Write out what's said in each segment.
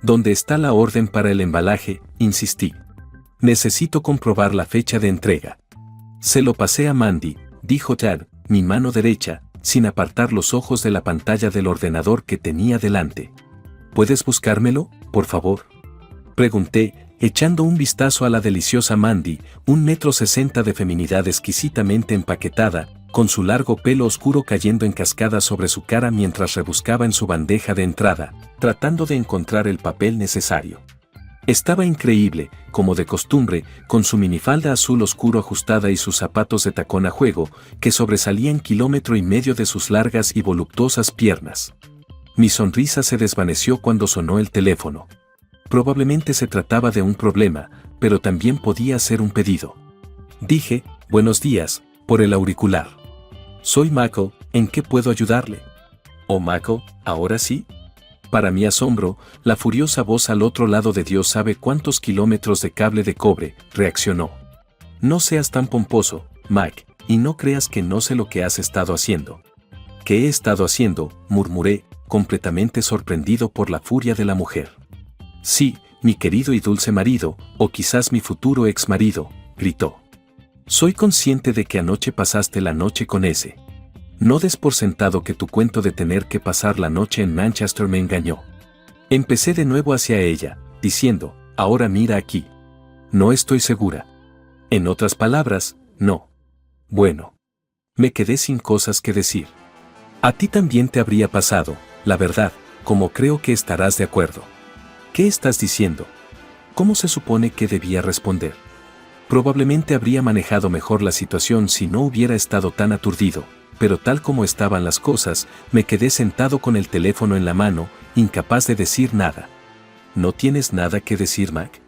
¿Dónde está la orden para el embalaje?, insistí. Necesito comprobar la fecha de entrega. Se lo pasé a Mandy, dijo Tad, mi mano derecha, sin apartar los ojos de la pantalla del ordenador que tenía delante. ¿Puedes buscármelo, por favor?, pregunté, echando un vistazo a la deliciosa Mandy, 1,60 m de feminidad exquisitamente empaquetada, con su largo pelo oscuro cayendo en cascada sobre su cara mientras rebuscaba en su bandeja de entrada, tratando de encontrar el papel necesario. Estaba increíble, como de costumbre, con su minifalda azul oscuro ajustada y sus zapatos de tacón a juego, que sobresalían 1,5 kilómetros de sus largas y voluptuosas piernas. Mi sonrisa se desvaneció cuando sonó el teléfono. Probablemente se trataba de un problema, pero también podía ser un pedido. Dije, buenos días, por el auricular. Soy Michael, ¿en qué puedo ayudarle? Oh Michael, ¿ahora sí? Para mi asombro, la furiosa voz al otro lado de Dios sabe cuántos kilómetros de cable de cobre, reaccionó. No seas tan pomposo, Mike, y no creas que no sé lo que has estado haciendo. ¿Qué he estado haciendo?, murmuré, completamente sorprendido por la furia de la mujer. Sí, mi querido y dulce marido, o quizás mi futuro ex marido, gritó. Soy consciente de que anoche pasaste la noche con ese. No des por sentado que tu cuento de tener que pasar la noche en Manchester me engañó. Empecé de nuevo hacia ella, diciendo, ahora mira aquí. No estoy segura. En otras palabras, no. Bueno. Me quedé sin cosas que decir. A ti también te habría pasado, la verdad, como creo que estarás de acuerdo. ¿Qué estás diciendo? ¿Cómo se supone que debía responder? Probablemente habría manejado mejor la situación si no hubiera estado tan aturdido, pero tal como estaban las cosas, me quedé sentado con el teléfono en la mano, incapaz de decir nada. ¿No tienes nada que decir, Mac?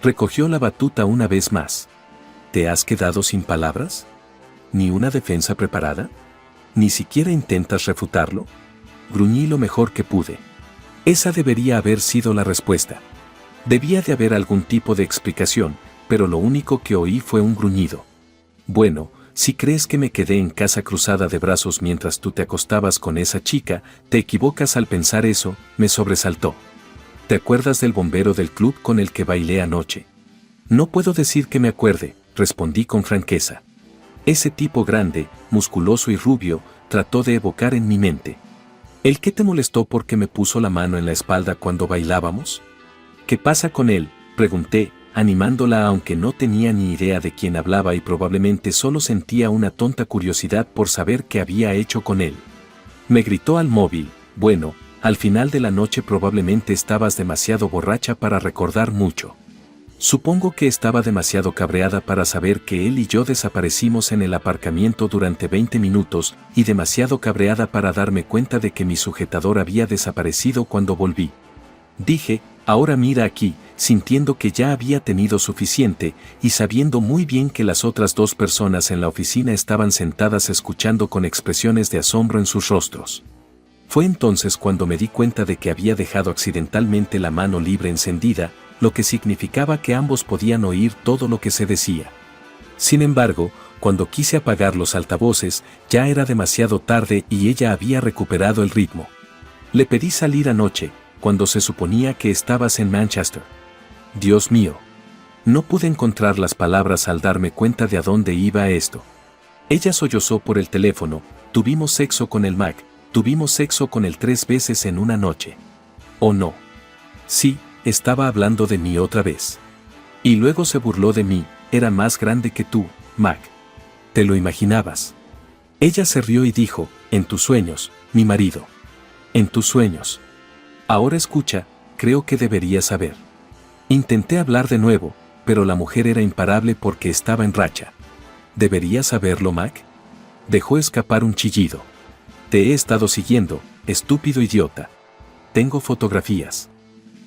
Recogió la batuta una vez más. ¿Te has quedado sin palabras? ¿Ni una defensa preparada? ¿Ni siquiera intentas refutarlo? Gruñí lo mejor que pude. Esa debería haber sido la respuesta. Debía de haber algún tipo de explicación, pero lo único que oí fue un gruñido. Bueno, si crees que me quedé en casa cruzada de brazos mientras tú te acostabas con esa chica, te equivocas al pensar eso, me sobresaltó. ¿Te acuerdas del bombero del club con el que bailé anoche? No puedo decir que me acuerde, respondí con franqueza. Ese tipo grande, musculoso y rubio, trató de evocar en mi mente. ¿El qué te molestó porque me puso la mano en la espalda cuando bailábamos? ¿Qué pasa con él?, pregunté, animándola aunque no tenía ni idea de quién hablaba y probablemente solo sentía una tonta curiosidad por saber qué había hecho con él. Me gritó al móvil, bueno, al final de la noche probablemente estabas demasiado borracha para recordar mucho. Supongo que estaba demasiado cabreada para saber que él y yo desaparecimos en el aparcamiento durante 20 minutos y demasiado cabreada para darme cuenta de que mi sujetador había desaparecido cuando volví. Dije, ahora mira aquí, sintiendo que ya había tenido suficiente y sabiendo muy bien que las otras dos personas en la oficina estaban sentadas escuchando con expresiones de asombro en sus rostros. Fue entonces cuando me di cuenta de que había dejado accidentalmente la mano libre encendida, lo que significaba que ambos podían oír todo lo que se decía. Sin embargo, cuando quise apagar los altavoces, ya era demasiado tarde y ella había recuperado el ritmo. Le pedí salir anoche, cuando se suponía que estabas en Manchester. Dios mío. No pude encontrar las palabras al darme cuenta de a dónde iba esto. Ella sollozó por el teléfono, tuvimos sexo con el Mac, tuvimos sexo con él 3 veces en una noche. ¿O no? Sí, estaba hablando de mí otra vez. Y luego se burló de mí, era más grande que tú, Mac. ¿Te lo imaginabas? Ella se rió y dijo, en tus sueños, mi marido. En tus sueños. Ahora escucha, creo que deberías saber. Intenté hablar de nuevo, pero la mujer era imparable porque estaba en racha. ¿Deberías saberlo, Mac? Dejó escapar un chillido. Te he estado siguiendo, estúpido idiota. Tengo fotografías.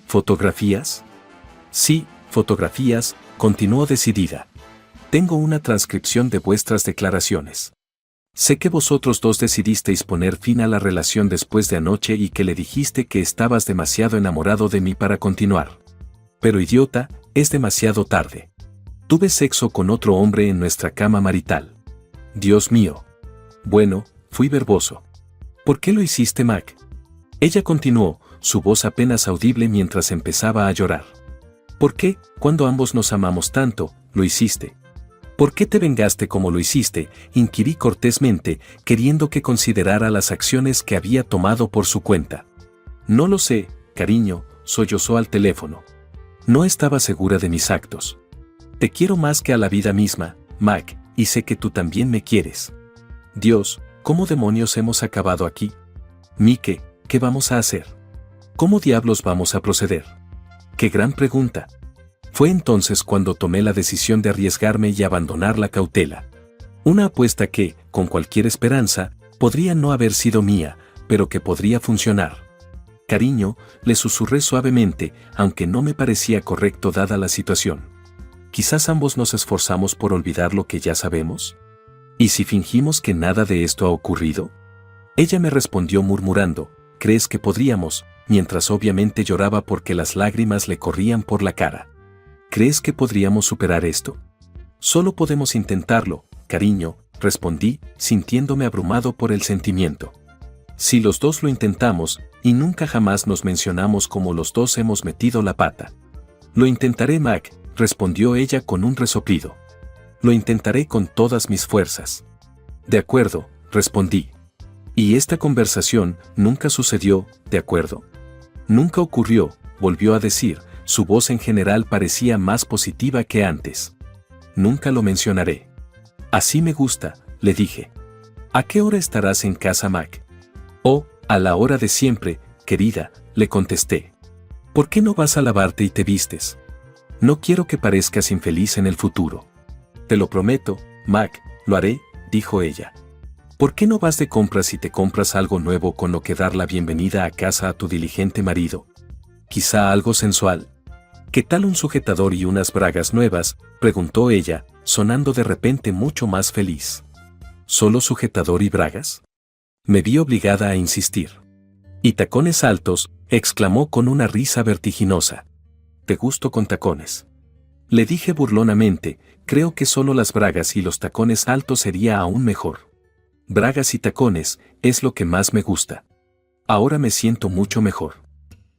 ¿Fotografías? Sí, fotografías, continuó decidida. Tengo una transcripción de vuestras declaraciones. Sé que vosotros dos decidisteis poner fin a la relación después de anoche y que le dijiste que estabas demasiado enamorado de mí para continuar. Pero idiota, es demasiado tarde. Tuve sexo con otro hombre en nuestra cama marital. Dios mío. Bueno, fui verboso. ¿Por qué lo hiciste, Mac? Ella continuó, su voz apenas audible mientras empezaba a llorar. ¿Por qué, cuando ambos nos amamos tanto, lo hiciste? ¿Por qué te vengaste como lo hiciste?, inquirí cortésmente, queriendo que considerara las acciones que había tomado por su cuenta. No lo sé, cariño, sollozó al teléfono. No estaba segura de mis actos. Te quiero más que a la vida misma, Mac, y sé que tú también me quieres. Dios, ¿cómo demonios hemos acabado aquí? Mike, ¿qué vamos a hacer? ¿Cómo diablos vamos a proceder? ¡Qué gran pregunta! Fue entonces cuando tomé la decisión de arriesgarme y abandonar la cautela. Una apuesta que, con cualquier esperanza, podría no haber sido mía, pero que podría funcionar. Cariño, le susurré suavemente, aunque no me parecía correcto dada la situación. Quizás ambos nos esforzamos por olvidar lo que ya sabemos. ¿Y si fingimos que nada de esto ha ocurrido? Ella me respondió murmurando, ¿crees que podríamos?, mientras obviamente lloraba porque las lágrimas le corrían por la cara. ¿Crees que podríamos superar esto? Solo podemos intentarlo, cariño, respondí, sintiéndome abrumado por el sentimiento. Si los dos lo intentamos, y nunca jamás nos mencionamos como los dos hemos metido la pata. Lo intentaré, Mac, respondió ella con un resoplido. Lo intentaré con todas mis fuerzas. De acuerdo, respondí. Y esta conversación nunca sucedió, ¿de acuerdo? Nunca ocurrió, volvió a decir, su voz en general parecía más positiva que antes. Nunca lo mencionaré. Así me gusta, le dije. ¿A qué hora estarás en casa, Mac? Oh, a la hora de siempre, querida, le contesté. ¿Por qué no vas a lavarte y te vistes? No quiero que parezcas infeliz en el futuro. Te lo prometo, Mac, lo haré, dijo ella. ¿Por qué no vas de compras y te compras algo nuevo con lo que dar la bienvenida a casa a tu diligente marido? ¿Quizá algo sensual? ¿Qué tal un sujetador y unas bragas nuevas?, preguntó ella, sonando de repente mucho más feliz. ¿Solo sujetador y bragas? Me vi obligada a insistir. ¿Y tacones altos?, exclamó con una risa vertiginosa. ¿Te gusto con tacones? Le dije burlonamente, creo que solo las bragas y los tacones altos sería aún mejor. Bragas y tacones, es lo que más me gusta. Ahora me siento mucho mejor.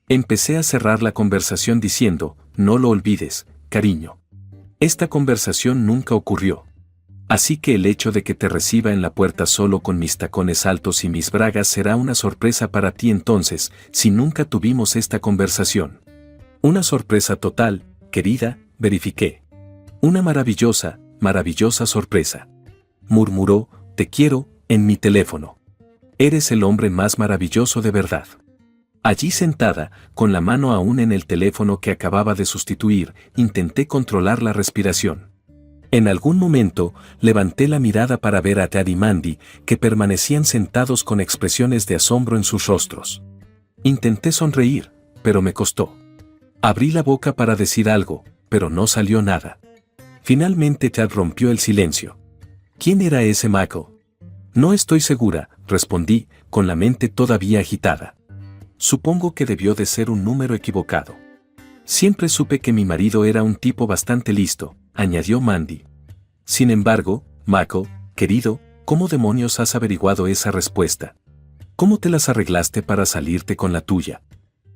Empecé a cerrar la conversación diciendo, no lo olvides, cariño. Esta conversación nunca ocurrió. Así que el hecho de que te reciba en la puerta solo con mis tacones altos y mis bragas será una sorpresa para ti entonces, si nunca tuvimos esta conversación. Una sorpresa total, querida, verifiqué. Una maravillosa, maravillosa sorpresa. Murmuró, te quiero, en mi teléfono. Eres el hombre más maravilloso de verdad. Allí sentada, con la mano aún en el teléfono que acababa de sustituir, intenté controlar la respiración. En algún momento, levanté la mirada para ver a Tad y Mandy, que permanecían sentados con expresiones de asombro en sus rostros. Intenté sonreír, pero me costó. Abrí la boca para decir algo, pero no salió nada. Finalmente Tad rompió el silencio. ¿Quién era ese maco? No estoy segura, respondí, con la mente todavía agitada. Supongo que debió de ser un número equivocado. Siempre supe que mi marido era un tipo bastante listo, añadió Mandy. Sin embargo, Mako, querido, ¿cómo demonios has averiguado esa respuesta? ¿Cómo te las arreglaste para salirte con la tuya?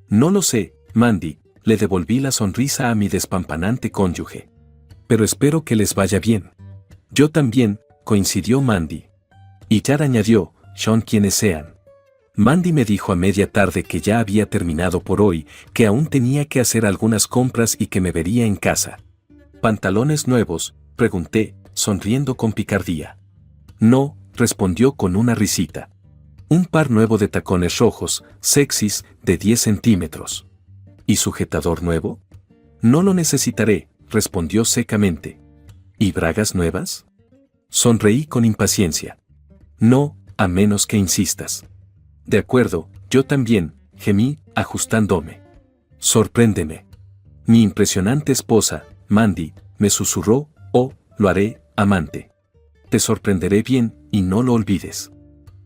No lo sé, Mandy, le devolví la sonrisa a mi despampanante cónyuge. Pero espero que les vaya bien. Yo también, coincidió Mandy. Y Tad añadió, Sean quienes sean. Mandy me dijo a media tarde que ya había terminado por hoy, que aún tenía que hacer algunas compras y que me vería en casa. ¿Pantalones nuevos?, pregunté, sonriendo con picardía. No, respondió con una risita. Un par nuevo de tacones rojos, sexys, de 10 centímetros. ¿Y sujetador nuevo? No lo necesitaré, respondió secamente. ¿Y bragas nuevas? Sonreí con impaciencia. No, a menos que insistas. De acuerdo, yo también, gemí, ajustándome. Sorpréndeme. Mi impresionante esposa, Mandy, me susurró, oh, lo haré, amante. Te sorprenderé bien, y no lo olvides.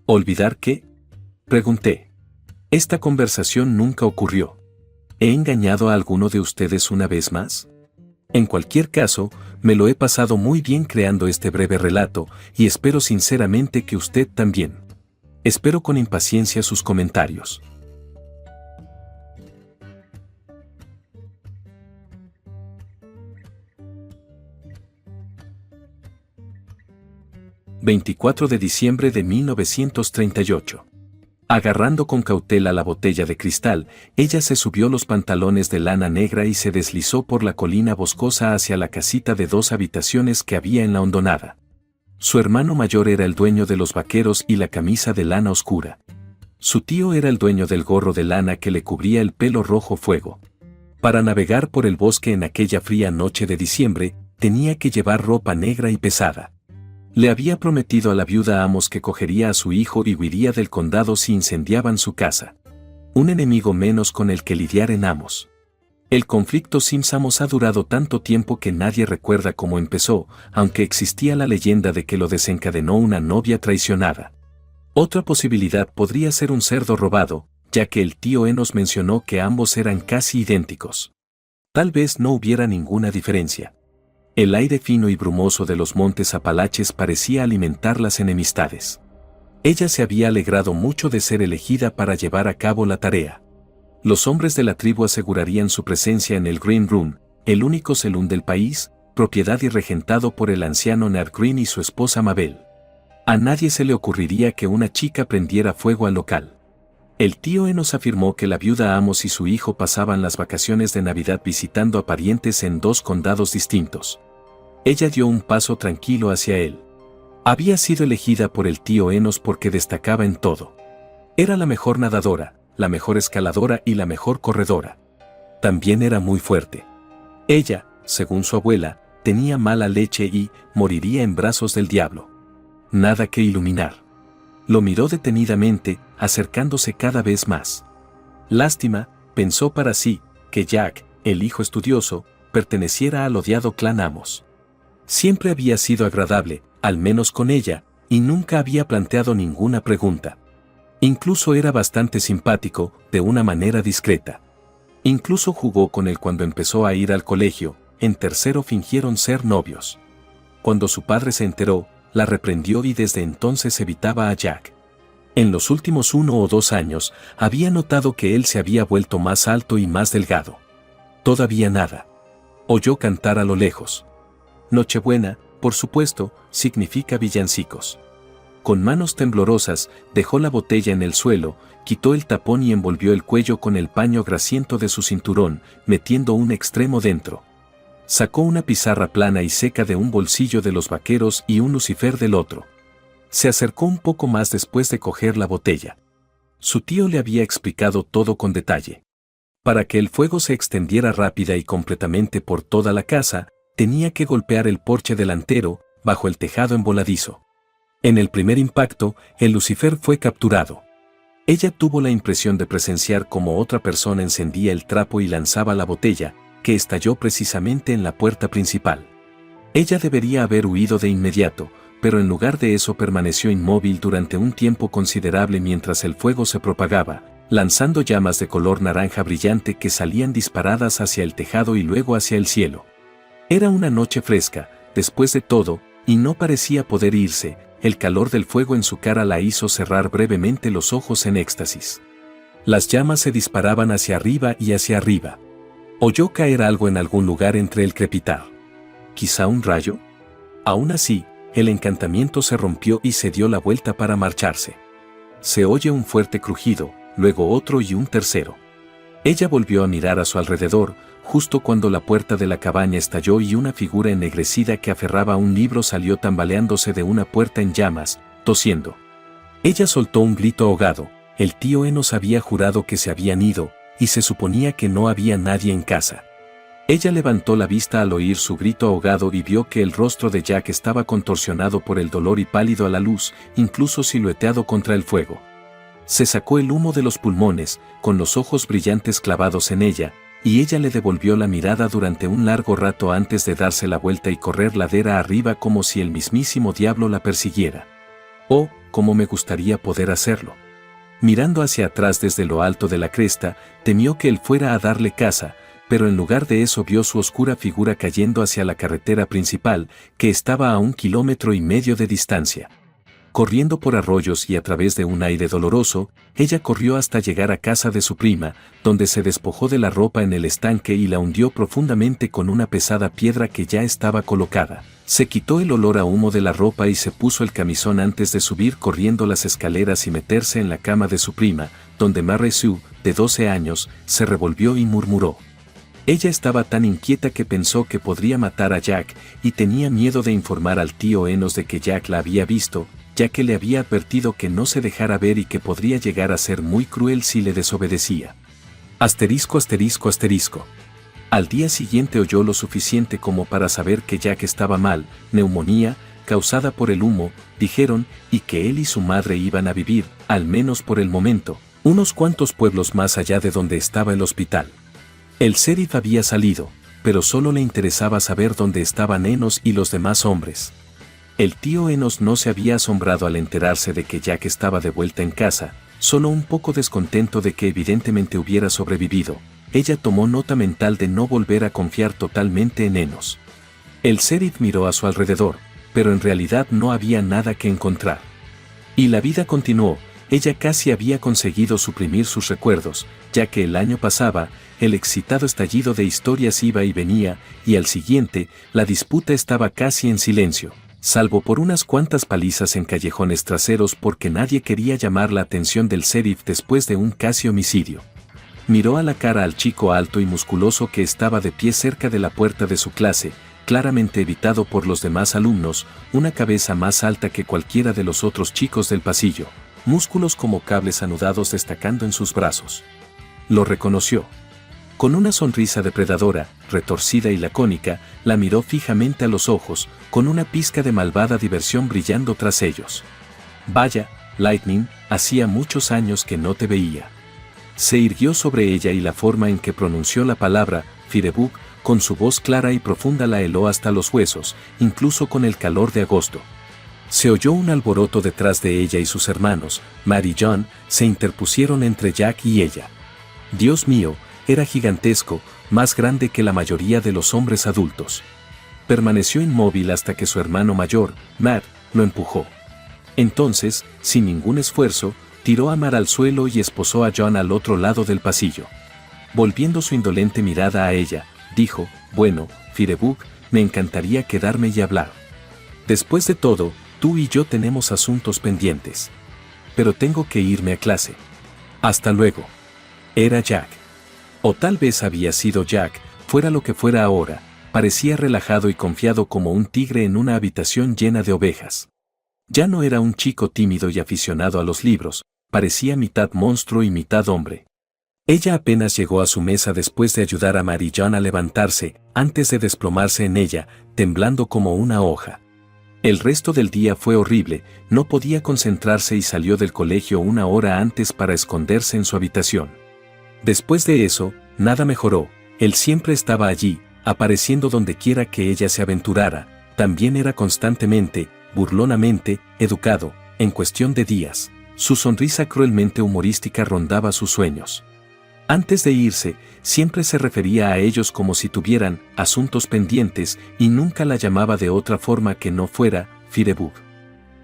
¿Olvidar qué?, pregunté. Esta conversación nunca ocurrió. ¿He engañado a alguno de ustedes una vez más? En cualquier caso, me lo he pasado muy bien creando este breve relato, y espero sinceramente que usted también. Espero con impaciencia sus comentarios. 24 de diciembre de 1938. Agarrando con cautela la botella de cristal, ella se subió los pantalones de lana negra y se deslizó por la colina boscosa hacia la casita de 2 habitaciones que había en la hondonada. Su hermano mayor era el dueño de los vaqueros y la camisa de lana oscura. Su tío era el dueño del gorro de lana que le cubría el pelo rojo fuego. Para navegar por el bosque en aquella fría noche de diciembre, tenía que llevar ropa negra y pesada. Le había prometido a la viuda Amos que cogería a su hijo y huiría del condado si incendiaban su casa. Un enemigo menos con el que lidiar en Amos. El conflicto Sims-Amos ha durado tanto tiempo que nadie recuerda cómo empezó, aunque existía la leyenda de que lo desencadenó una novia traicionada. Otra posibilidad podría ser un cerdo robado, ya que el tío Enos mencionó que ambos eran casi idénticos. Tal vez no hubiera ninguna diferencia. El aire fino y brumoso de los montes Apalaches parecía alimentar las enemistades. Ella se había alegrado mucho de ser elegida para llevar a cabo la tarea. Los hombres de la tribu asegurarían su presencia en el Green Room, el único salón del país, propiedad y regentado por el anciano Ned Green y su esposa Mabel. A nadie se le ocurriría que una chica prendiera fuego al local. El tío Enos afirmó que la viuda Amos y su hijo pasaban las vacaciones de Navidad visitando a parientes en 2 condados distintos. Ella dio un paso tranquilo hacia él. Había sido elegida por el tío Enos porque destacaba en todo. Era la mejor nadadora, la mejor escaladora y la mejor corredora. También era muy fuerte. Ella, según su abuela, tenía mala leche y moriría en brazos del diablo. Nada que iluminar. Lo miró detenidamente, acercándose cada vez más. Lástima, pensó para sí, que Jack, el hijo estudioso, perteneciera al odiado clan Amos. Siempre había sido agradable, al menos con ella, y nunca había planteado ninguna pregunta. Incluso era bastante simpático, de una manera discreta. Incluso jugó con él cuando empezó a ir al colegio, en tercero fingieron ser novios. Cuando su padre se enteró, la reprendió y desde entonces evitaba a Jack. En los últimos 1 o 2 años, había notado que él se había vuelto más alto y más delgado. Todavía nada. Oyó cantar a lo lejos. Nochebuena, por supuesto, significa villancicos. Con manos temblorosas, dejó la botella en el suelo, quitó el tapón y envolvió el cuello con el paño grasiento de su cinturón, metiendo un extremo dentro. Sacó una pizarra plana y seca de un bolsillo de los vaqueros y un lucifer del otro. Se acercó un poco más después de coger la botella. Su tío le había explicado todo con detalle. Para que el fuego se extendiera rápida y completamente por toda la casa, tenía que golpear el porche delantero, bajo el tejado envoladizo. En el primer impacto, el lucifer fue capturado. Ella tuvo la impresión de presenciar cómo otra persona encendía el trapo y lanzaba la botella, que estalló precisamente en la puerta principal. Ella debería haber huido de inmediato, pero en lugar de eso permaneció inmóvil durante un tiempo considerable mientras el fuego se propagaba, lanzando llamas de color naranja brillante que salían disparadas hacia el tejado y luego hacia el cielo. Era una noche fresca, después de todo, y no parecía poder irse. El calor del fuego en su cara la hizo cerrar brevemente los ojos en éxtasis. Las llamas se disparaban hacia arriba y hacia arriba. Oyó caer algo en algún lugar entre el crepitar. ¿Quizá un rayo? Aún así, el encantamiento se rompió y se dio la vuelta para marcharse. Se oye un fuerte crujido, luego otro y un tercero. Ella volvió a mirar a su alrededor, justo cuando la puerta de la cabaña estalló y una figura ennegrecida que aferraba un libro salió tambaleándose de una puerta en llamas, tosiendo. Ella soltó un grito ahogado. El tío Enos había jurado que se habían ido, y se suponía que no había nadie en casa. Ella levantó la vista al oír su grito ahogado y vio que el rostro de Jack estaba contorsionado por el dolor y pálido a la luz, incluso silueteado contra el fuego. Se sacó el humo de los pulmones, con los ojos brillantes clavados en ella, y ella le devolvió la mirada durante un largo rato antes de darse la vuelta y correr ladera arriba como si el mismísimo diablo la persiguiera. Oh, cómo me gustaría poder hacerlo. Mirando hacia atrás desde lo alto de la cresta, temió que él fuera a darle caza, pero en lugar de eso vio su oscura figura cayendo hacia la carretera principal, que estaba a 1,5 kilómetros de distancia. Corriendo por arroyos y a través de un aire doloroso, ella corrió hasta llegar a casa de su prima, donde se despojó de la ropa en el estanque y la hundió profundamente con una pesada piedra que ya estaba colocada. Se quitó el olor a humo de la ropa y se puso el camisón antes de subir corriendo las escaleras y meterse en la cama de su prima, donde Mary Sue, de 12 años, se revolvió y murmuró. Ella estaba tan inquieta que pensó que podría matar a Jack y tenía miedo de informar al tío Enos de que Jack la había visto, ya que le había advertido que no se dejara ver y que podría llegar a ser muy cruel si le desobedecía. Asterisco, asterisco, asterisco. Al día siguiente oyó lo suficiente como para saber que Jack estaba mal, neumonía, causada por el humo, dijeron, y que él y su madre iban a vivir, al menos por el momento, unos cuantos pueblos más allá de donde estaba el hospital. El sheriff había salido, pero solo le interesaba saber dónde estaban Enos y los demás hombres. El tío Enos no se había asombrado al enterarse de que Jack estaba de vuelta en casa, solo un poco descontento de que evidentemente hubiera sobrevivido. Ella tomó nota mental de no volver a confiar totalmente en Enos. El sheriff miró a su alrededor, pero en realidad no había nada que encontrar. Y la vida continuó. Ella casi había conseguido suprimir sus recuerdos, ya que el año pasaba, el excitado estallido de historias iba y venía, y al siguiente, la disputa estaba casi en silencio, salvo por unas cuantas palizas en callejones traseros porque nadie quería llamar la atención del sheriff después de un casi homicidio. Miró a la cara al chico alto y musculoso que estaba de pie cerca de la puerta de su clase, claramente evitado por los demás alumnos, una cabeza más alta que cualquiera de los otros chicos del pasillo, músculos como cables anudados destacando en sus brazos. Lo reconoció. Con una sonrisa depredadora, retorcida y lacónica, la miró fijamente a los ojos, con una pizca de malvada diversión brillando tras ellos. Vaya, Lightning, hacía muchos años que no te veía. Se irguió sobre ella y la forma en que pronunció la palabra, Firebug, con su voz clara y profunda la heló hasta los huesos, incluso con el calor de agosto. Se oyó un alboroto detrás de ella y sus hermanos, Mary y John, se interpusieron entre Jack y ella. Dios mío, era gigantesco, más grande que la mayoría de los hombres adultos. Permaneció inmóvil hasta que su hermano mayor, Matt, lo empujó. Entonces, sin ningún esfuerzo, tiró a Mar al suelo y esposó a John al otro lado del pasillo. Volviendo su indolente mirada a ella, dijo, bueno, Firebug, me encantaría quedarme y hablar. Después de todo, tú y yo tenemos asuntos pendientes. Pero tengo que irme a clase. Hasta luego. Era Jack. O tal vez había sido Jack, fuera lo que fuera ahora, parecía relajado y confiado como un tigre en una habitación llena de ovejas. Ya no era un chico tímido y aficionado a los libros, parecía mitad monstruo y mitad hombre. Ella apenas llegó a su mesa después de ayudar a Mary John a levantarse, antes de desplomarse en ella, temblando como una hoja. El resto del día fue horrible, no podía concentrarse y salió del colegio una hora antes para esconderse en su habitación. Después de eso, nada mejoró, él siempre estaba allí, apareciendo donde quiera que ella se aventurara, también era constantemente, burlonamente, educado, en cuestión de días. Su sonrisa cruelmente humorística rondaba sus sueños. Antes de irse, siempre se refería a ellos como si tuvieran asuntos pendientes y nunca la llamaba de otra forma que no fuera Firebug.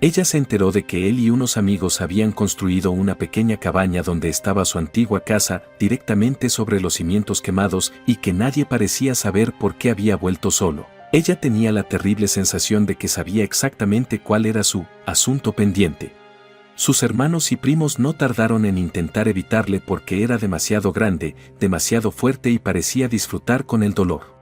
Ella se enteró de que él y unos amigos habían construido una pequeña cabaña donde estaba su antigua casa directamente sobre los cimientos quemados y que nadie parecía saber por qué había vuelto solo. Ella tenía la terrible sensación de que sabía exactamente cuál era su asunto pendiente. Sus hermanos y primos no tardaron en intentar evitarle porque era demasiado grande, demasiado fuerte y parecía disfrutar con el dolor.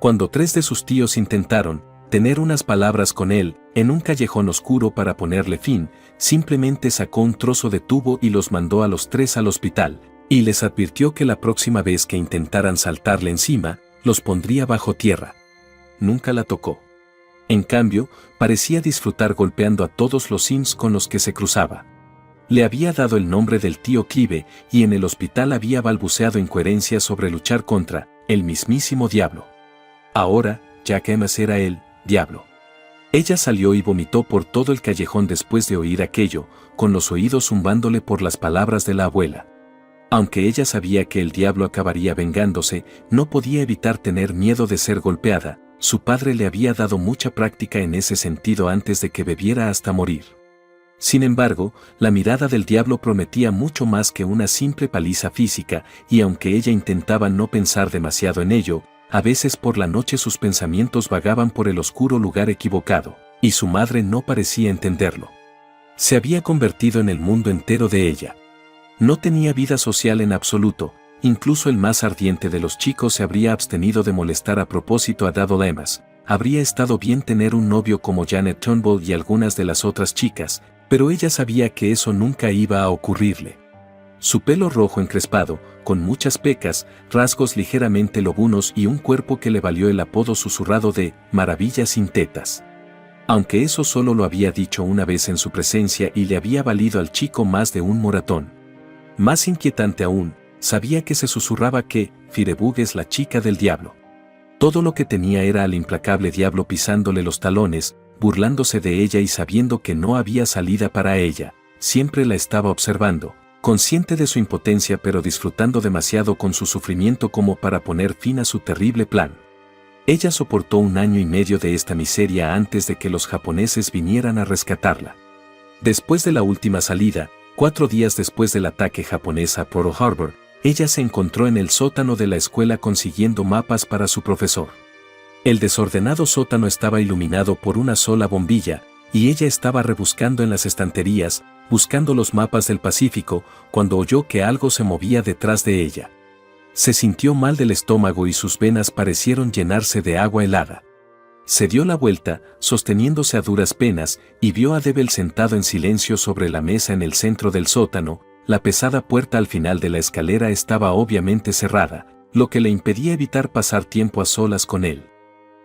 Cuando 3 de sus tíos intentaron tener unas palabras con él, en un callejón oscuro para ponerle fin, simplemente sacó un trozo de tubo y los mandó a los 3 al hospital, y les advirtió que la próxima vez que intentaran saltarle encima, los pondría bajo tierra. Nunca la tocó. En cambio, parecía disfrutar golpeando a todos los Sims con los que se cruzaba. Le había dado el nombre del tío Clive y en el hospital había balbuceado incoherencias sobre luchar contra el mismísimo diablo. Ahora, Jack Emmons era el diablo. Ella salió y vomitó por todo el callejón después de oír aquello, con los oídos zumbándole por las palabras de la abuela. Aunque ella sabía que el diablo acabaría vengándose, no podía evitar tener miedo de ser golpeada. Su padre le había dado mucha práctica en ese sentido antes de que bebiera hasta morir. Sin embargo, la mirada del diablo prometía mucho más que una simple paliza física, y aunque ella intentaba no pensar demasiado en ello, a veces por la noche sus pensamientos vagaban por el oscuro lugar equivocado, y su madre no parecía entenderlo. Se había convertido en el mundo entero de ella. No tenía vida social en absoluto, incluso el más ardiente de los chicos se habría abstenido de molestar a propósito a Daddle Emas. Habría estado bien tener un novio como Janet Turnbull y algunas de las otras chicas, pero ella sabía que eso nunca iba a ocurrirle. Su pelo rojo encrespado, con muchas pecas, rasgos ligeramente lobunos y un cuerpo que le valió el apodo susurrado de «maravilla sin tetas». Aunque eso solo lo había dicho una vez en su presencia y le había valido al chico más de un moratón. Más inquietante aún, sabía que se susurraba que Firebug es la chica del diablo. Todo lo que tenía era al implacable diablo pisándole los talones, burlándose de ella y sabiendo que no había salida para ella, siempre la estaba observando, consciente de su impotencia pero disfrutando demasiado con su sufrimiento como para poner fin a su terrible plan. Ella soportó 1 año y medio de esta miseria antes de que los japoneses vinieran a rescatarla. Después de la última salida, 4 días después del ataque japonés a Pearl Harbor, ella se encontró en el sótano de la escuela consiguiendo mapas para su profesor. El desordenado sótano estaba iluminado por una sola bombilla, y ella estaba rebuscando en las estanterías, buscando los mapas del Pacífico, cuando oyó que algo se movía detrás de ella. Se sintió mal del estómago y sus venas parecieron llenarse de agua helada. Se dio la vuelta, sosteniéndose a duras penas, y vio a Devil sentado en silencio sobre la mesa en el centro del sótano. La pesada puerta al final de la escalera estaba obviamente cerrada, lo que le impedía evitar pasar tiempo a solas con él.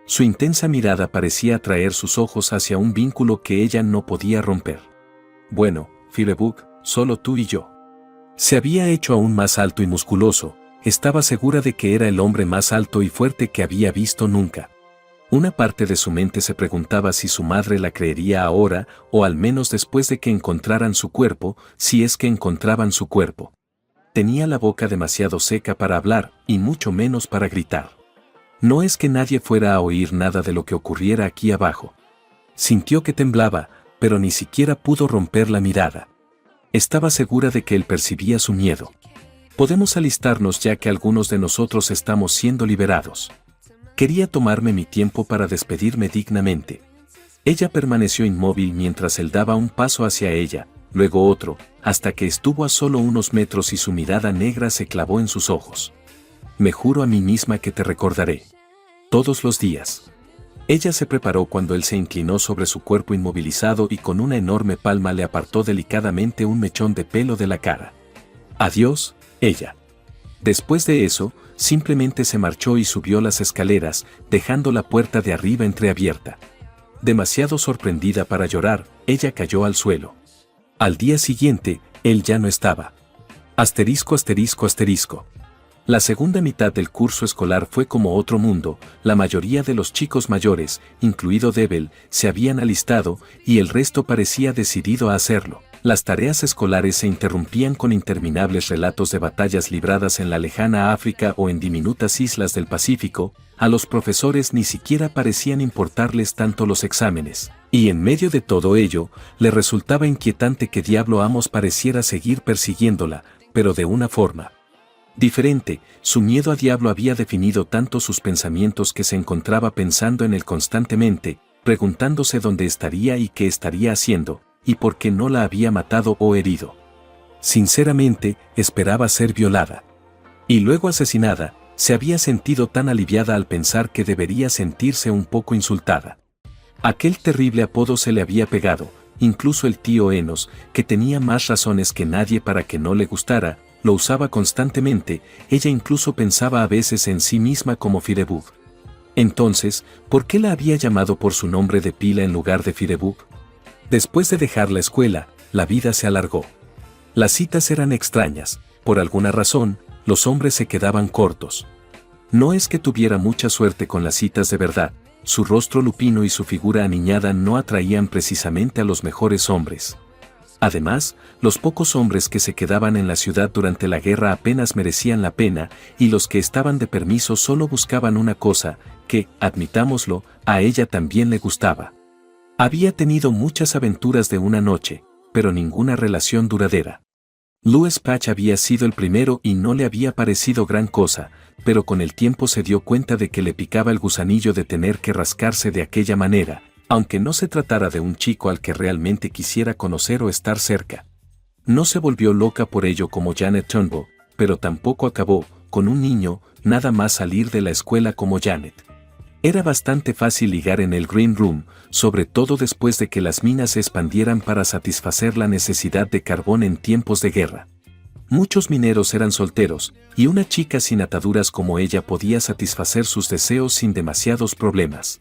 Su intensa mirada parecía atraer sus ojos hacia un vínculo que ella no podía romper. Bueno, Firebug, solo tú y yo. Se había hecho aún más alto y musculoso, estaba segura de que era el hombre más alto y fuerte que había visto nunca. Una parte de su mente se preguntaba si su madre la creería ahora, o al menos después de que encontraran su cuerpo, si es que encontraban su cuerpo. Tenía la boca demasiado seca para hablar, y mucho menos para gritar. No es que nadie fuera a oír nada de lo que ocurriera aquí abajo. Sintió que temblaba, pero ni siquiera pudo romper la mirada. Estaba segura de que él percibía su miedo. Podemos alistarnos ya que algunos de nosotros estamos siendo liberados. Quería tomarme mi tiempo para despedirme dignamente. Ella permaneció inmóvil mientras él daba un paso hacia ella, luego otro, hasta que estuvo a solo unos metros y su mirada negra se clavó en sus ojos. Me juro a mí misma que te recordaré. Todos los días. Ella se preparó cuando él se inclinó sobre su cuerpo inmovilizado y con una enorme palma le apartó delicadamente un mechón de pelo de la cara. Adiós, ella. Después de eso, simplemente se marchó y subió las escaleras, dejando la puerta de arriba entreabierta. Demasiado sorprendida para llorar, ella cayó al suelo. Al día siguiente, él ya no estaba. Asterisco, asterisco, asterisco. La segunda mitad del curso escolar fue como otro mundo, la mayoría de los chicos mayores, incluido Devil, se habían alistado, y el resto parecía decidido a hacerlo. Las tareas escolares se interrumpían con interminables relatos de batallas libradas en la lejana África o en diminutas islas del Pacífico. A los profesores ni siquiera parecían importarles tanto los exámenes, y en medio de todo ello, le resultaba inquietante que Diablo Amos pareciera seguir persiguiéndola, pero de una forma diferente. Su miedo a Diablo había definido tanto sus pensamientos que se encontraba pensando en él constantemente, preguntándose dónde estaría y qué estaría haciendo, y por qué no la había matado o herido. Sinceramente, esperaba ser violada. Y luego asesinada. Se había sentido tan aliviada al pensar que debería sentirse un poco insultada. Aquel terrible apodo se le había pegado, incluso el tío Enos, que tenía más razones que nadie para que no le gustara, lo usaba constantemente. Ella incluso pensaba a veces en sí misma como Firebug. Entonces, ¿por qué la había llamado por su nombre de pila en lugar de Firebug? Después de dejar la escuela, la vida se alargó. Las citas eran extrañas, por alguna razón, los hombres se quedaban cortos. No es que tuviera mucha suerte con las citas de verdad, su rostro lupino y su figura aniñada no atraían precisamente a los mejores hombres. Además, los pocos hombres que se quedaban en la ciudad durante la guerra apenas merecían la pena, y los que estaban de permiso solo buscaban una cosa, que, admitámoslo, a ella también le gustaba. Había tenido muchas aventuras de una noche, pero ninguna relación duradera. Louis Patch había sido el primero y no le había parecido gran cosa, pero con el tiempo se dio cuenta de que le picaba el gusanillo de tener que rascarse de aquella manera, aunque no se tratara de un chico al que realmente quisiera conocer o estar cerca. No se volvió loca por ello como Janet Turnbull, pero tampoco acabó, con un niño, nada más salir de la escuela como Janet. Era bastante fácil ligar en el Green Room, sobre todo después de que las minas se expandieran para satisfacer la necesidad de carbón en tiempos de guerra. Muchos mineros eran solteros, y una chica sin ataduras como ella podía satisfacer sus deseos sin demasiados problemas.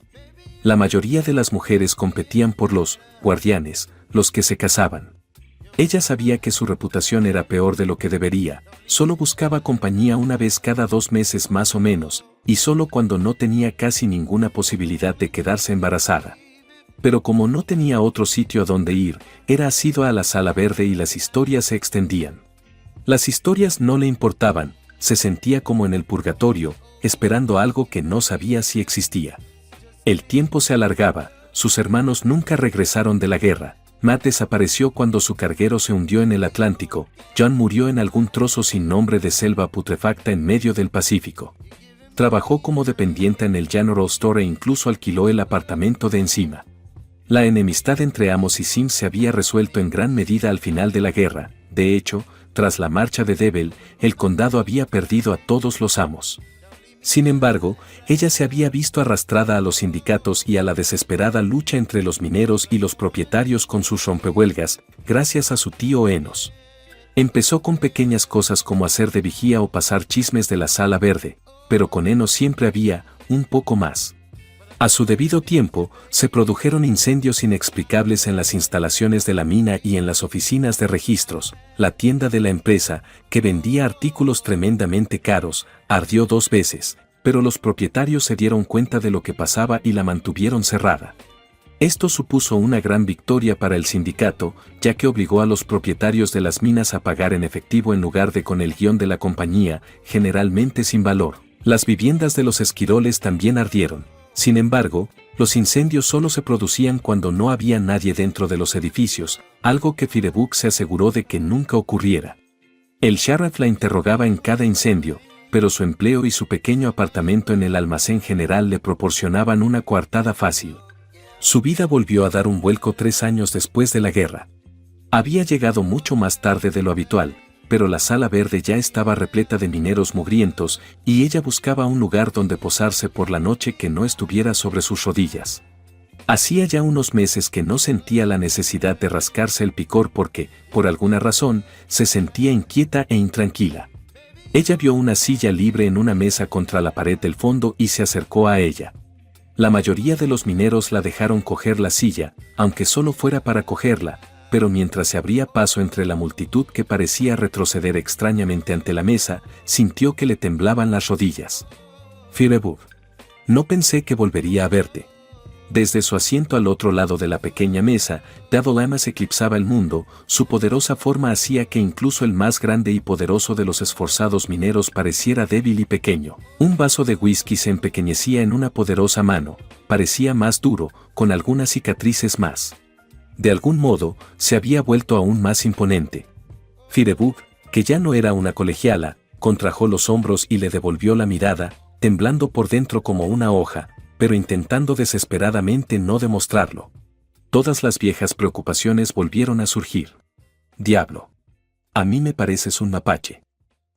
La mayoría de las mujeres competían por los guardianes, los que se casaban. Ella sabía que su reputación era peor de lo que debería, solo buscaba compañía una vez cada 2 meses más o menos, y solo cuando no tenía casi ninguna posibilidad de quedarse embarazada. Pero como no tenía otro sitio a donde ir, era asidua a la Sala Verde y las historias se extendían. Las historias no le importaban, se sentía como en el purgatorio, esperando algo que no sabía si existía. El tiempo se alargaba, sus hermanos nunca regresaron de la guerra. Matt desapareció cuando su carguero se hundió en el Atlántico, John murió en algún trozo sin nombre de selva putrefacta en medio del Pacífico. Trabajó como dependiente en el General Store e incluso alquiló el apartamento de encima. La enemistad entre Amos y Sims se había resuelto en gran medida al final de la guerra. De hecho, tras la marcha de Devil, el condado había perdido a todos los amos. Sin embargo, ella se había visto arrastrada a los sindicatos y a la desesperada lucha entre los mineros y los propietarios con sus rompehuelgas, gracias a su tío Enos. Empezó con pequeñas cosas como hacer de vigía o pasar chismes de la Sala Verde, pero con Enos siempre había un poco más. A su debido tiempo, se produjeron incendios inexplicables en las instalaciones de la mina y en las oficinas de registros. La tienda de la empresa, que vendía artículos tremendamente caros, ardió 2 veces, pero los propietarios se dieron cuenta de lo que pasaba y la mantuvieron cerrada. Esto supuso una gran victoria para el sindicato, ya que obligó a los propietarios de las minas a pagar en efectivo en lugar de con el guión de la compañía, generalmente sin valor. Las viviendas de los esquiroles también ardieron. Sin embargo, los incendios solo se producían cuando no había nadie dentro de los edificios, algo que Firebug se aseguró de que nunca ocurriera. El sheriff la interrogaba en cada incendio, pero su empleo y su pequeño apartamento en el almacén general le proporcionaban una coartada fácil. Su vida volvió a dar un vuelco 3 años después de la guerra. Había llegado mucho más tarde de lo habitual, pero la Sala Verde ya estaba repleta de mineros mugrientos y ella buscaba un lugar donde posarse por la noche que no estuviera sobre sus rodillas. Hacía ya unos meses que no sentía la necesidad de rascarse el picor porque, por alguna razón, se sentía inquieta e intranquila. Ella vio una silla libre en una mesa contra la pared del fondo y se acercó a ella. La mayoría de los mineros la dejaron coger la silla, aunque solo fuera para cogerla, pero mientras se abría paso entre la multitud que parecía retroceder extrañamente ante la mesa, sintió que le temblaban las rodillas. Firebug. No pensé que volvería a verte. Desde su asiento al otro lado de la pequeña mesa, Devil Amos eclipsaba el mundo, su poderosa forma hacía que incluso el más grande y poderoso de los esforzados mineros pareciera débil y pequeño. Un vaso de whisky se empequeñecía en una poderosa mano, parecía más duro, con algunas cicatrices más. De algún modo, se había vuelto aún más imponente. Firebug, que ya no era una colegiala, contrajo los hombros y le devolvió la mirada, temblando por dentro como una hoja, pero intentando desesperadamente no demostrarlo. Todas las viejas preocupaciones volvieron a surgir. Diablo. A mí me pareces un mapache.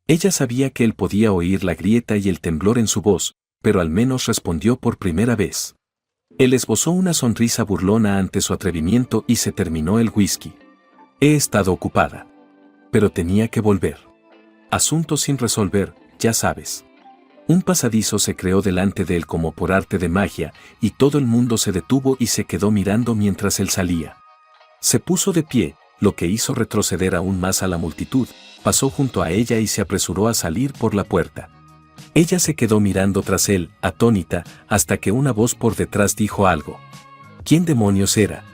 Ella sabía que él podía oír la grieta y el temblor en su voz, pero al menos respondió por primera vez. Él esbozó una sonrisa burlona ante su atrevimiento y se terminó el whisky. He estado ocupada. Pero tenía que volver. Asuntos sin resolver, ya sabes. Un pasadizo se creó delante de él como por arte de magia, y todo el mundo se detuvo y se quedó mirando mientras él salía. Se puso de pie, lo que hizo retroceder aún más a la multitud, pasó junto a ella y se apresuró a salir por la puerta. Ella se quedó mirando tras él, atónita, hasta que una voz por detrás dijo algo. ¿Quién demonios era?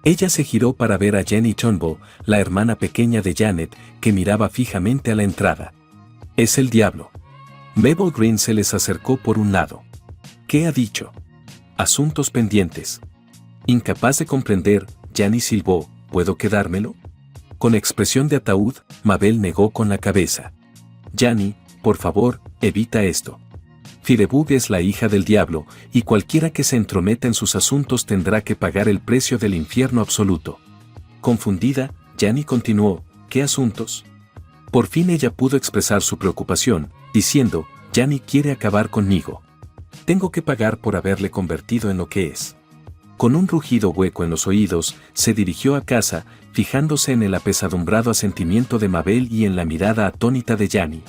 Ella se giró para ver a Jenny Turnbull, la hermana pequeña de Janet, que miraba fijamente a la entrada. Es el diablo. Mabel Green se les acercó por un lado. ¿Qué ha dicho? Asuntos pendientes. Incapaz de comprender, Jenny silbó, puedo quedármelo? Con expresión de ataúd, Mabel negó con la cabeza. Gianni, por favor, evita esto. Firebug es la hija del diablo, y cualquiera que se entrometa en sus asuntos tendrá que pagar el precio del infierno absoluto. Confundida, Gianni continuó, ¿qué asuntos? Por fin ella pudo expresar su preocupación, diciendo, Gianni quiere acabar conmigo. Tengo que pagar por haberle convertido en lo que es. Con un rugido hueco en los oídos, se dirigió a casa, fijándose en el apesadumbrado asentimiento de Mabel y en la mirada atónita de Gianni.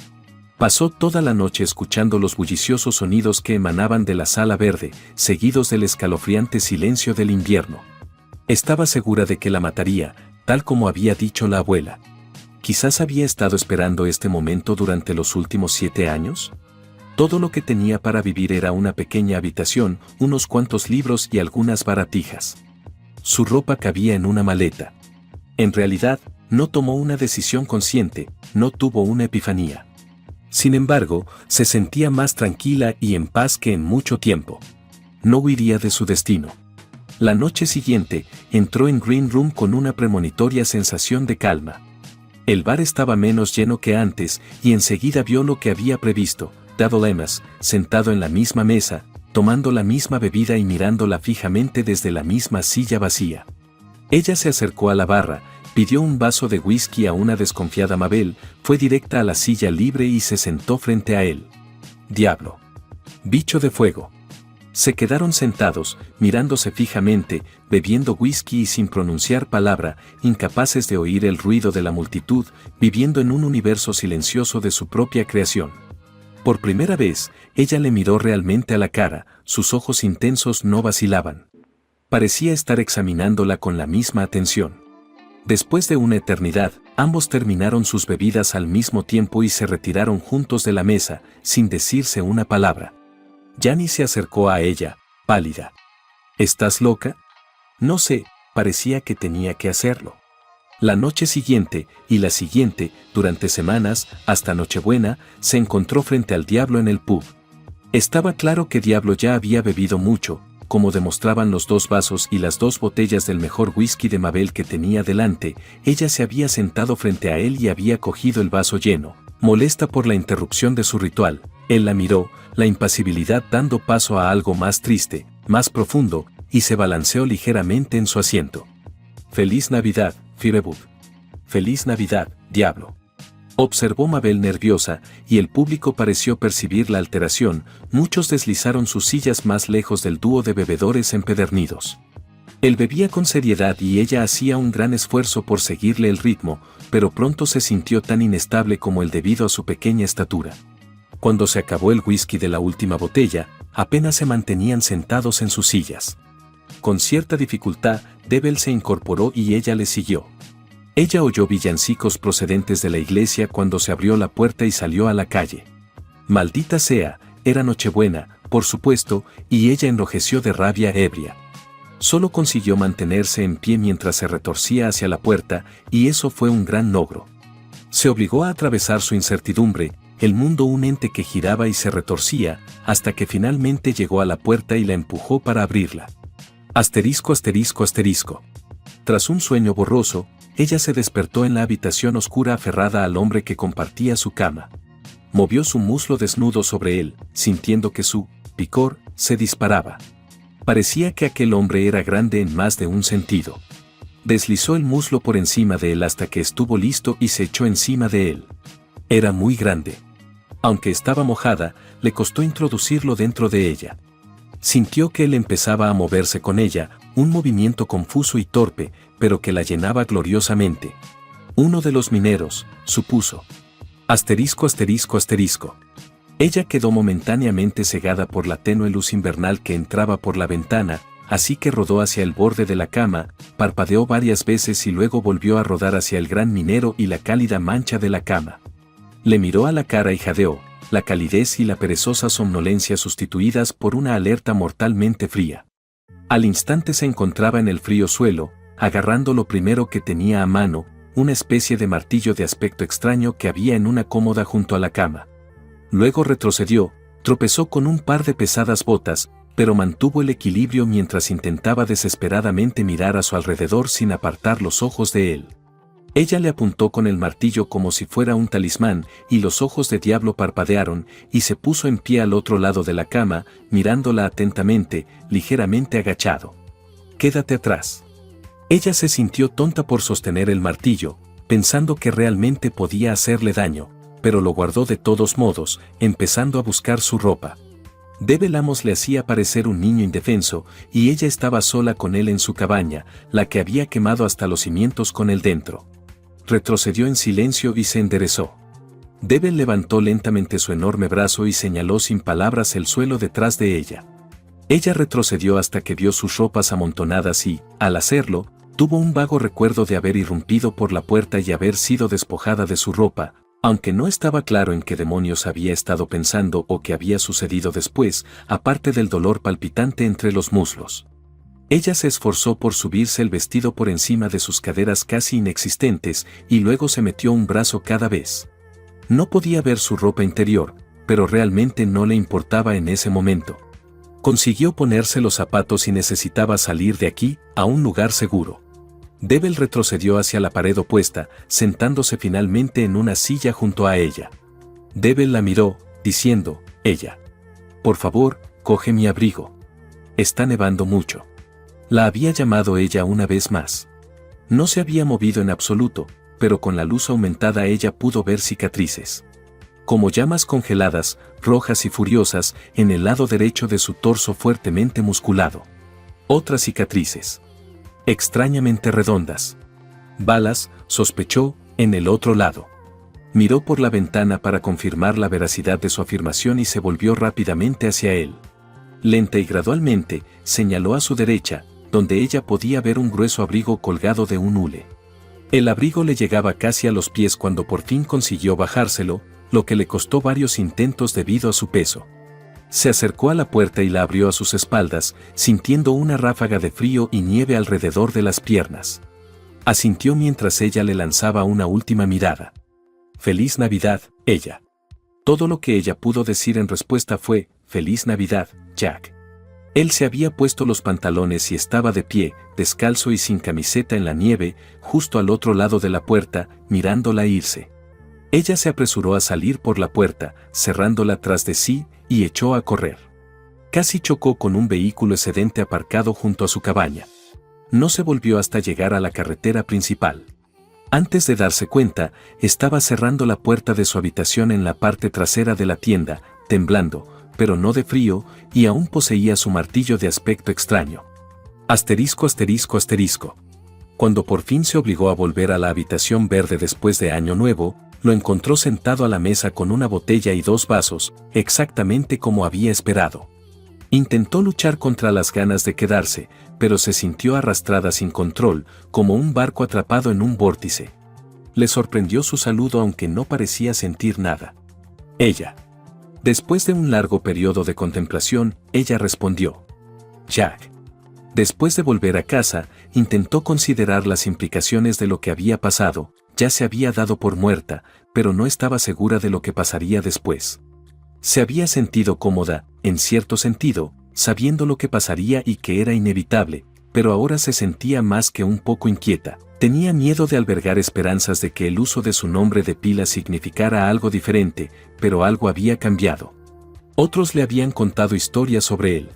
Pasó toda la noche escuchando los bulliciosos sonidos que emanaban de la sala verde, seguidos del escalofriante silencio del invierno. Estaba segura de que la mataría, tal como había dicho la abuela. Quizás había estado esperando este momento durante los últimos 7 años. Todo lo que tenía para vivir era una pequeña habitación, unos cuantos libros y algunas baratijas. Su ropa cabía en una maleta. En realidad, no tomó una decisión consciente, no tuvo una epifanía. Sin embargo, se sentía más tranquila y en paz que en mucho tiempo. No huiría de su destino. La noche siguiente, entró en Green Room con una premonitoria sensación de calma. El bar estaba menos lleno que antes y enseguida vio lo que había previsto. Double Emmas, sentado en la misma mesa, tomando la misma bebida y mirándola fijamente desde la misma silla vacía. Ella se acercó a la barra, pidió un vaso de whisky a una desconfiada Mabel, fue directa a la silla libre y se sentó frente a él. Diablo. Bicho de fuego. Se quedaron sentados, mirándose fijamente, bebiendo whisky y sin pronunciar palabra, incapaces de oír el ruido de la multitud, viviendo en un universo silencioso de su propia creación. Por primera vez, ella le miró realmente a la cara, sus ojos intensos no vacilaban. Parecía estar examinándola con la misma atención. Después de una eternidad, ambos terminaron sus bebidas al mismo tiempo y se retiraron juntos de la mesa, sin decirse una palabra. Gianni se acercó a ella, pálida. ¿Estás loca? No sé, parecía que tenía que hacerlo. La noche siguiente, y la siguiente, durante semanas, hasta Nochebuena, se encontró frente al diablo en el pub. Estaba claro que Diablo ya había bebido mucho, como demostraban los 2 vasos y las 2 botellas del mejor whisky de Mabel que tenía delante. Ella se había sentado frente a él y había cogido el vaso lleno, molesta por la interrupción de su ritual. Él la miró, la impasibilidad dando paso a algo más triste, más profundo, y se balanceó ligeramente en su asiento. «Feliz Navidad, Firebug. Feliz Navidad, diablo», observó Mabel nerviosa, y el público pareció percibir la alteración. Muchos deslizaron sus sillas más lejos del dúo de bebedores empedernidos. Él bebía con seriedad y ella hacía un gran esfuerzo por seguirle el ritmo, pero pronto se sintió tan inestable como él debido a su pequeña estatura. Cuando se acabó el whisky de la última botella, apenas se mantenían sentados en sus sillas. Con cierta dificultad, Debel se incorporó y ella le siguió. Ella oyó villancicos procedentes de la iglesia cuando se abrió la puerta y salió a la calle. Maldita sea, era Nochebuena, por supuesto, y ella enrojeció de rabia ebria. Solo consiguió mantenerse en pie mientras se retorcía hacia la puerta, y eso fue un gran logro. Se obligó a atravesar su incertidumbre, el mundo un ente que giraba y se retorcía, hasta que finalmente llegó a la puerta y la empujó para abrirla. Asterisco, asterisco, asterisco. Tras un sueño borroso, ella se despertó en la habitación oscura aferrada al hombre que compartía su cama. Movió su muslo desnudo sobre él, sintiendo que su picor se disparaba. Parecía que aquel hombre era grande en más de un sentido. Deslizó el muslo por encima de él hasta que estuvo listo y se echó encima de él. Era muy grande. Aunque estaba mojada, le costó introducirlo dentro de ella. Sintió que él empezaba a moverse con ella, un movimiento confuso y torpe, pero que la llenaba gloriosamente. Uno de los mineros, supuso. Asterisco, asterisco, asterisco. Ella quedó momentáneamente cegada por la tenue luz invernal que entraba por la ventana, así que rodó hacia el borde de la cama, parpadeó varias veces y luego volvió a rodar hacia el gran minero y la cálida mancha de la cama. Le miró a la cara y jadeó, la calidez y la perezosa somnolencia sustituidas por una alerta mortalmente fría. Al instante se encontraba en el frío suelo, agarrando lo primero que tenía a mano, una especie de martillo de aspecto extraño que había en una cómoda junto a la cama. Luego retrocedió, tropezó con un par de pesadas botas, pero mantuvo el equilibrio mientras intentaba desesperadamente mirar a su alrededor sin apartar los ojos de él. Ella le apuntó con el martillo como si fuera un talismán, y los ojos de Diablo parpadearon, y se puso en pie al otro lado de la cama, mirándola atentamente, ligeramente agachado. «Quédate atrás». Ella se sintió tonta por sostener el martillo, pensando que realmente podía hacerle daño, pero lo guardó de todos modos, empezando a buscar su ropa. Devil Amos le hacía parecer un niño indefenso, y ella estaba sola con él en su cabaña, la que había quemado hasta los cimientos con él dentro. Retrocedió en silencio y se enderezó. Devil levantó lentamente su enorme brazo y señaló sin palabras el suelo detrás de ella. Ella retrocedió hasta que vio sus ropas amontonadas y, al hacerlo, tuvo un vago recuerdo de haber irrumpido por la puerta y haber sido despojada de su ropa, aunque no estaba claro en qué demonios había estado pensando o qué había sucedido después, aparte del dolor palpitante entre los muslos. Ella se esforzó por subirse el vestido por encima de sus caderas casi inexistentes y luego se metió un brazo cada vez. No podía ver su ropa interior, pero realmente no le importaba en ese momento. Consiguió ponerse los zapatos y necesitaba salir de aquí, a un lugar seguro. Devil retrocedió hacia la pared opuesta, sentándose finalmente en una silla junto a ella. Devil la miró, diciendo, «Ella. Por favor, coge mi abrigo. Está nevando mucho». La había llamado ella una vez más. No se había movido en absoluto, pero con la luz aumentada ella pudo ver cicatrices. Como llamas congeladas, rojas y furiosas, en el lado derecho de su torso fuertemente musculado. Otras cicatrices. Extrañamente redondas. Balas, sospechó, en el otro lado. Miró por la ventana para confirmar la veracidad de su afirmación y se volvió rápidamente hacia él. Lenta y gradualmente, señaló a su derecha, donde ella podía ver un grueso abrigo colgado de un hule. El abrigo le llegaba casi a los pies cuando por fin consiguió bajárselo, lo que le costó varios intentos debido a su peso. Se acercó a la puerta y la abrió a sus espaldas, sintiendo una ráfaga de frío y nieve alrededor de las piernas. Asintió mientras ella le lanzaba una última mirada. «Feliz Navidad, ella». Todo lo que ella pudo decir en respuesta fue, «Feliz Navidad, Jack». Él se había puesto los pantalones y estaba de pie, descalzo y sin camiseta en la nieve, justo al otro lado de la puerta, mirándola irse. Ella se apresuró a salir por la puerta, cerrándola tras de sí, y echó a correr. Casi chocó con un vehículo excedente aparcado junto a su cabaña. No se volvió hasta llegar a la carretera principal. Antes de darse cuenta, estaba cerrando la puerta de su habitación en la parte trasera de la tienda, temblando, pero no de frío, y aún poseía su martillo de aspecto extraño. Asterisco, asterisco, asterisco. Cuando por fin se obligó a volver a la habitación verde después de Año Nuevo, lo encontró sentado a la mesa con una botella y 2 vasos, exactamente como había esperado. Intentó luchar contra las ganas de quedarse, pero se sintió arrastrada sin control, como un barco atrapado en un vórtice. Le sorprendió su saludo aunque no parecía sentir nada. Ella. Después de un largo periodo de contemplación, ella respondió. Jack. Después de volver a casa, intentó considerar las implicaciones de lo que había pasado. Ya se había dado por muerta, pero no estaba segura de lo que pasaría después. Se había sentido cómoda, en cierto sentido, sabiendo lo que pasaría y que era inevitable, pero ahora se sentía más que un poco inquieta. Tenía miedo de albergar esperanzas de que el uso de su nombre de pila significara algo diferente, pero algo había cambiado. Otros le habían contado historias sobre él.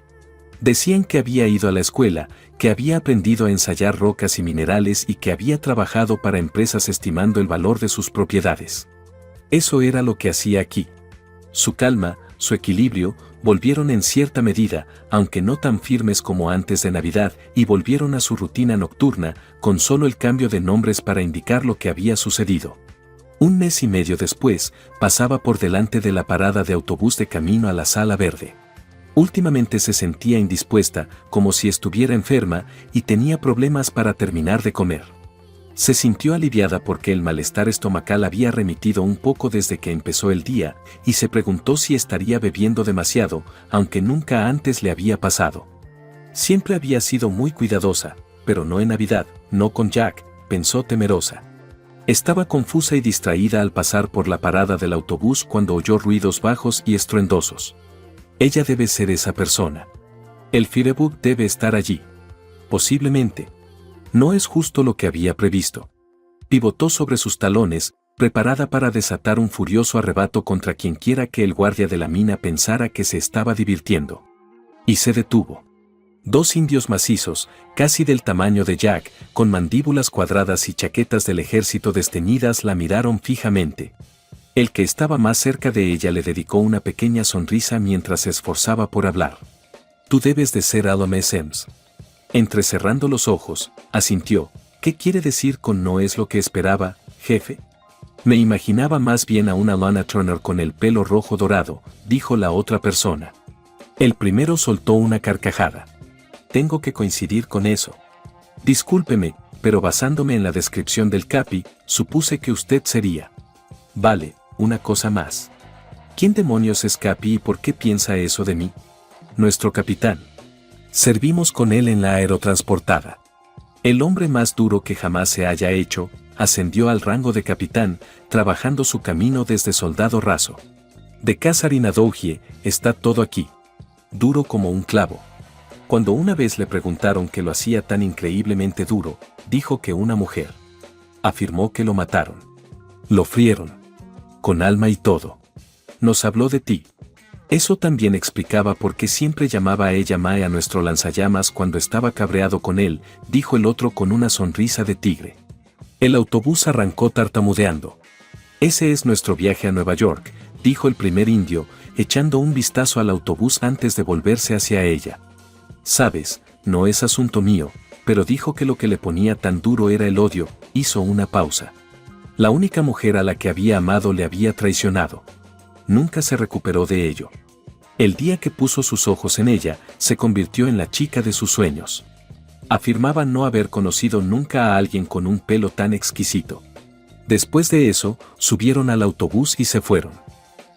Decían que había ido a la escuela, que había aprendido a ensayar rocas y minerales y que había trabajado para empresas estimando el valor de sus propiedades. Eso era lo que hacía aquí. Su calma, su equilibrio, volvieron en cierta medida, aunque no tan firmes como antes de Navidad, y volvieron a su rutina nocturna, con solo el cambio de nombres para indicar lo que había sucedido. 1 mes y medio después, pasaba por delante de la parada de autobús de camino a la Sala Verde. Últimamente se sentía indispuesta, como si estuviera enferma, y tenía problemas para terminar de comer. Se sintió aliviada porque el malestar estomacal había remitido un poco desde que empezó el día, y se preguntó si estaría bebiendo demasiado, aunque nunca antes le había pasado. Siempre había sido muy cuidadosa, pero no en Navidad, no con Jack, pensó temerosa. Estaba confusa y distraída al pasar por la parada del autobús cuando oyó ruidos bajos y estruendosos. Ella debe ser esa persona. El Firebug debe estar allí. Posiblemente. No es justo lo que había previsto. Pivotó sobre sus talones, preparada para desatar un furioso arrebato contra quienquiera que el guardia de la mina pensara que se estaba divirtiendo. Y se detuvo. 2 indios macizos, casi del tamaño de Jack, con mandíbulas cuadradas y chaquetas del ejército desteñidas la miraron fijamente. El que estaba más cerca de ella le dedicó una pequeña sonrisa mientras se esforzaba por hablar. Tú debes de ser Alan Sims. Entrecerrando los ojos, asintió. ¿Qué quiere decir con no es lo que esperaba, jefe? Me imaginaba más bien a una Lana Turner con el pelo rojo dorado, dijo la otra persona. El primero soltó una carcajada. Tengo que coincidir con eso. Discúlpeme, pero basándome en la descripción del Capi, supuse que usted sería. Vale, una cosa más. ¿Quién demonios es Capi y por qué piensa eso de mí? Nuestro capitán. Servimos con él en la aerotransportada. El hombre más duro que jamás se haya hecho, ascendió al rango de capitán, trabajando su camino desde soldado raso. De Casarin a Dougie, está todo aquí. Duro como un clavo. Cuando una vez le preguntaron qué lo hacía tan increíblemente duro, dijo que una mujer. Afirmó que lo mataron. Lo frieron. Con alma y todo. Nos habló de ti. Eso también explicaba por qué siempre llamaba a ella Mae a nuestro lanzallamas cuando estaba cabreado con él, dijo el otro con una sonrisa de tigre. El autobús arrancó tartamudeando. Ese es nuestro viaje a Nueva York, dijo el primer indio, echando un vistazo al autobús antes de volverse hacia ella. Sabes, no es asunto mío, pero dijo que lo que le ponía tan duro era el odio, hizo una pausa. La única mujer a la que había amado le había traicionado. Nunca se recuperó de ello. El día que puso sus ojos en ella, se convirtió en la chica de sus sueños. Afirmaba no haber conocido nunca a alguien con un pelo tan exquisito. Después de eso, subieron al autobús y se fueron.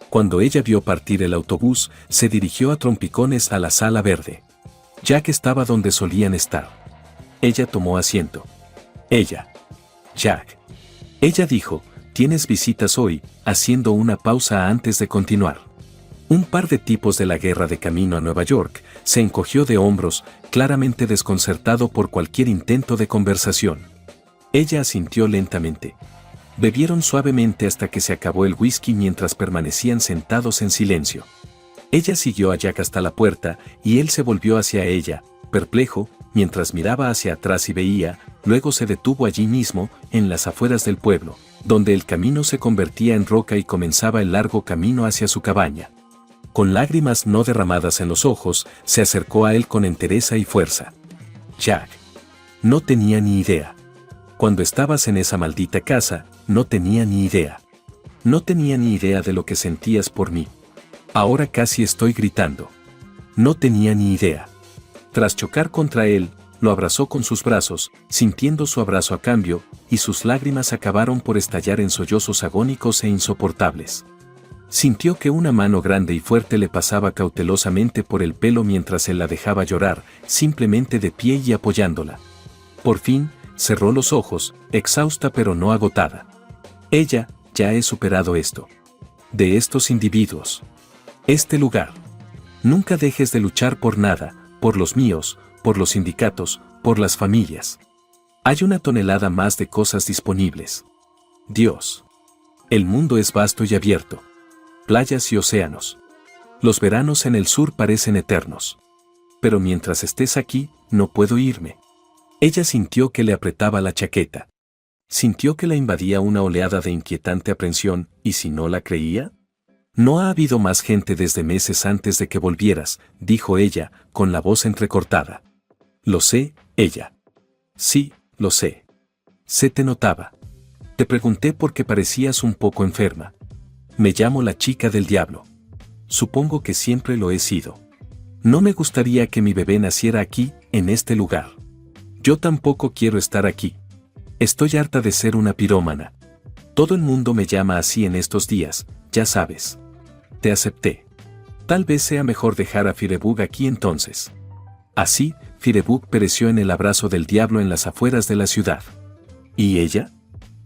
Cuando ella vio partir el autobús, se dirigió a trompicones a la sala verde. Jack estaba donde solían estar. Ella tomó asiento. Ella. Jack. Ella dijo, «¿Tienes visitas hoy?», haciendo una pausa antes de continuar. Un par de tipos de la guerra de camino a Nueva York se encogió de hombros, claramente desconcertado por cualquier intento de conversación. Ella asintió lentamente. Bebieron suavemente hasta que se acabó el whisky mientras permanecían sentados en silencio. Ella siguió a Jack hasta la puerta y él se volvió hacia ella, perplejo, mientras miraba hacia atrás y veía, luego se detuvo allí mismo, en las afueras del pueblo, donde el camino se convertía en roca y comenzaba el largo camino hacia su cabaña. Con lágrimas no derramadas en los ojos, se acercó a él con entereza y fuerza. Jack. No tenía ni idea. Cuando estabas en esa maldita casa, no tenía ni idea. No tenía ni idea de lo que sentías por mí. Ahora casi estoy gritando. No tenía ni idea. Tras chocar contra él, lo abrazó con sus brazos, sintiendo su abrazo a cambio, y sus lágrimas acabaron por estallar en sollozos agónicos e insoportables. Sintió que una mano grande y fuerte le pasaba cautelosamente por el pelo mientras él la dejaba llorar, simplemente de pie y apoyándola. Por fin, cerró los ojos, exhausta pero no agotada. Ella, ya he superado esto. De estos individuos. Este lugar. Nunca dejes de luchar por nada, por los míos, por los sindicatos, por las familias. Hay una tonelada más de cosas disponibles. Dios. El mundo es vasto y abierto. Playas y océanos. Los veranos en el sur parecen eternos. Pero mientras estés aquí, no puedo irme. Ella sintió que le apretaba la chaqueta. Sintió que la invadía una oleada de inquietante aprensión, ¿y si no la creía? No ha habido más gente desde meses antes de que volvieras, dijo ella, con la voz entrecortada. Lo sé, ella. Sí, lo sé. Se te notaba. Te pregunté por qué parecías un poco enferma. Me llamo la chica del diablo. Supongo que siempre lo he sido. No me gustaría que mi bebé naciera aquí, en este lugar. Yo tampoco quiero estar aquí. Estoy harta de ser una pirómana. Todo el mundo me llama así en estos días, ya sabes. Te acepté. Tal vez sea mejor dejar a Firebug aquí entonces. Así, Firebug pereció en el abrazo del diablo en las afueras de la ciudad. ¿Y ella?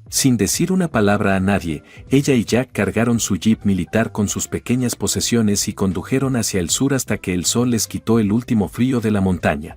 Sin decir una palabra a nadie, ella y Jack cargaron su jeep militar con sus pequeñas posesiones y condujeron hacia el sur hasta que el sol les quitó el último frío de la montaña.